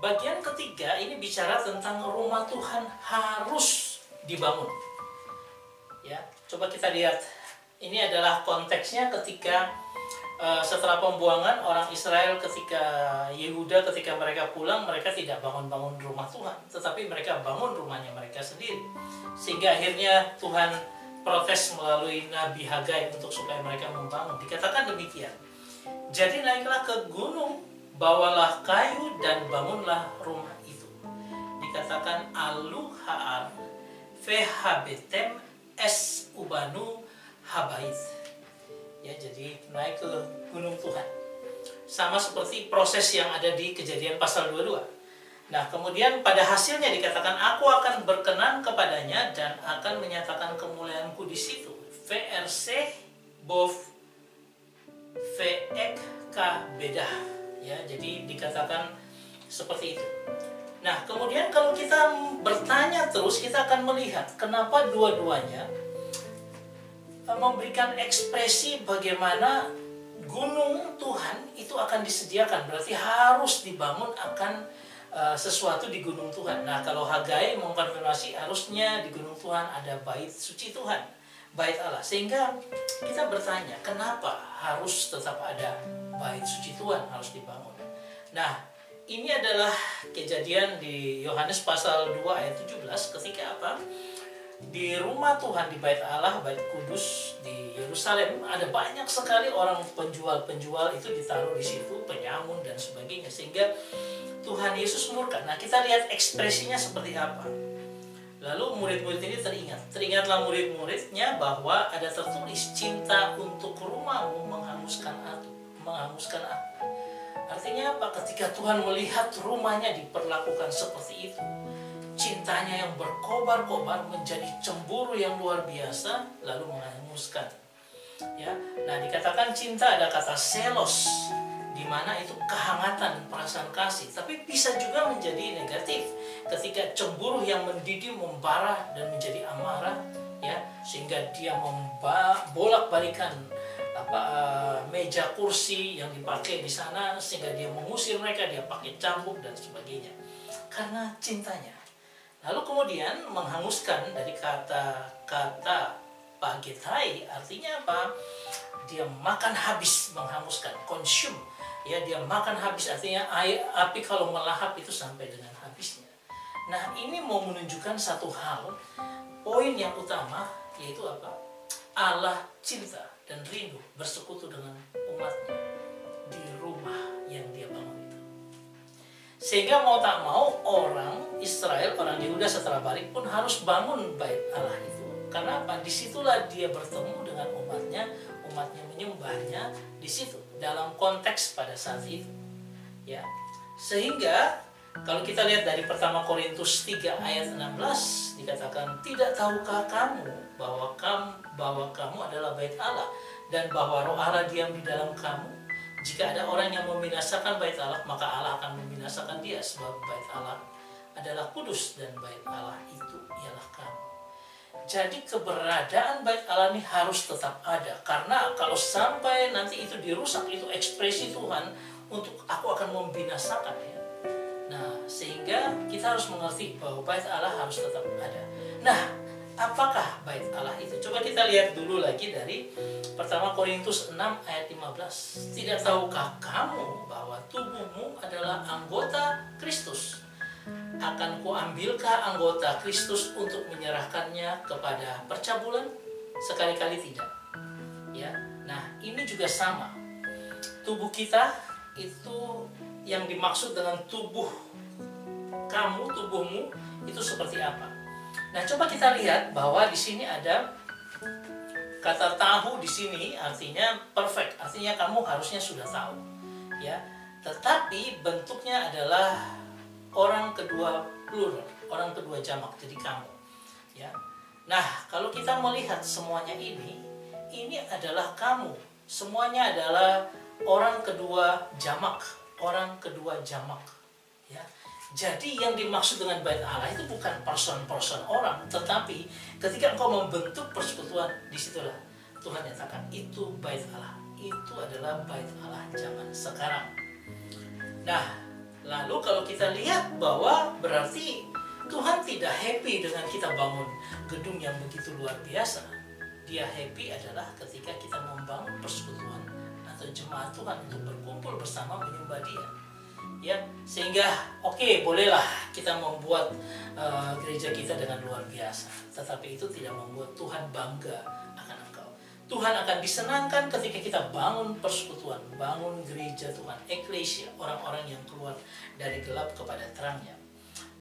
bagian ketiga ini bicara tentang rumah Tuhan harus dibangun. Ya, coba kita lihat. Ini adalah konteksnya ketika setelah pembuangan orang Israel, ketika Yehuda ketika mereka pulang, mereka tidak bangun-bangun rumah Tuhan, tetapi mereka bangun rumahnya mereka sendiri. Sehingga akhirnya Tuhan protes melalui Nabi Hagai untuk supaya mereka membangun. Dikatakan demikian. Jadi naiklah ke gunung, bawalah kayu dan bangunlah rumah itu. Dikatakan alu haar vehabetem es ubanu habait. Ya, jadi naik ke gunung Tuhan. Sama seperti proses yang ada di Kejadian pasal 22. Nah, kemudian pada hasilnya dikatakan aku akan berkenan kepadanya dan akan menyatakan kemuliaanku di situ. VRC bov VEK beda. Ya, jadi dikatakan seperti itu. Nah, kemudian kalau kita bertanya terus, kita akan melihat kenapa dua-duanya memberikan ekspresi bagaimana gunung Tuhan itu akan disediakan. Berarti harus dibangun akan sesuatu di gunung Tuhan. Nah, kalau Hagai mengkonfirmasi harusnya di gunung Tuhan ada bait suci Tuhan, bait Allah. Sehingga kita bertanya, kenapa harus tetap ada bait suci Tuhan harus dibangun? Nah, ini adalah kejadian di Yohanes pasal 2 ayat 17 ketika apa? Di rumah Tuhan, di bait Allah, bait kudus di Yerusalem, ada banyak sekali orang penjual-penjual itu ditaruh di situ, penyamun dan sebagainya, sehingga Tuhan Yesus murka. Nah, kita lihat ekspresinya seperti apa. Lalu murid-murid ini teringatlah murid-muridnya bahwa ada tertulis, cinta untuk rumahmu menghanguskan aku. Artinya apa? Ketika Tuhan melihat rumahnya diperlakukan seperti itu, cintanya yang berkobar-kobar menjadi cemburu yang luar biasa, lalu menghanguskan. Ya, nah dikatakan cinta ada kata selos, di mana itu kehangatan, perasaan kasih, tapi bisa juga menjadi negatif. Ketika cemburu yang mendidih, membara dan menjadi amarah, ya, sehingga dia bolak-balikan meja kursi yang dipakai di sana, sehingga dia mengusir mereka, dia pakai cambuk dan sebagainya, karena cintanya. Lalu kemudian menghanguskan dari kata pagetai, artinya apa? Dia makan habis, menghanguskan, consume. Ya, dia makan habis, artinya api kalau melahap itu sampai dengan habisnya. Nah, ini mau menunjukkan satu hal, poin yang utama, yaitu apa? Allah cinta dan rindu bersekutu dengan umatnya di rumah yang dia bangun itu. Sehingga mau tak mau orang Israel, orang Yehuda setelah balik pun harus bangun bait Allah itu. Karena apa? Disitulah dia bertemu dengan umatnya menyembahnya di situ, dalam konteks pada saat itu. Ya. Sehingga kalau kita lihat dari pertama Korintus 3 ayat 16 dikatakan, tidak tahukah kamu bahwa kamu adalah bait Allah dan bahwa Roh Allah diam di dalam kamu? Jika ada orang yang membinasakan bait Allah, maka Allah akan membinasakan dia, sebab bait Allah adalah kudus dan bait Allah itu ialah kamu. Jadi keberadaan bait Allah ini harus tetap ada, karena kalau sampai nanti itu dirusak, itu ekspresi Tuhan untuk aku akan membinasakan ya. Nah, sehingga kita harus mengerti bahwa bait Allah harus tetap ada. Nah, apakah bait Allah itu? Coba kita lihat dulu lagi dari pertama Korintus 6 ayat 15. Tidak tahukah kamu bahwa tubuhmu adalah anggota Kristus? Akan kuambilkah anggota Kristus untuk menyerahkannya kepada percabulan? Sekali-kali tidak. Ya. Nah, ini juga sama. Tubuh kita itu yang dimaksud dengan tubuh kamu, tubuhmu itu seperti apa? Nah, coba kita lihat bahwa di sini ada kata tahu di sini artinya perfect, artinya kamu harusnya sudah tahu, ya. Tetapi bentuknya adalah orang kedua plural, orang kedua jamak, jadi kamu, ya. Nah, kalau kita melihat semuanya ini adalah kamu, semuanya adalah orang kedua jamak, ya. Jadi yang dimaksud dengan bait Allah itu bukan person-person orang, tetapi ketika engkau membentuk persekutuan, disitulah Tuhan nyatakan itu bait Allah. Itu adalah bait Allah zaman sekarang. Nah, Lalu kalau kita lihat bahwa berarti Tuhan tidak happy dengan kita bangun gedung yang begitu luar biasa. Dia happy adalah ketika kita membangun persekutuan atau jemaat Tuhan untuk berkumpul bersama menyembah Dia. Ya, sehingga bolehlah kita membuat gereja kita dengan luar biasa, tetapi itu tidak membuat Tuhan bangga akan engkau. Tuhan akan disenangkan ketika kita bangun persekutuan, bangun gereja Tuhan, eklesia, orang-orang yang keluar dari gelap kepada terangnya.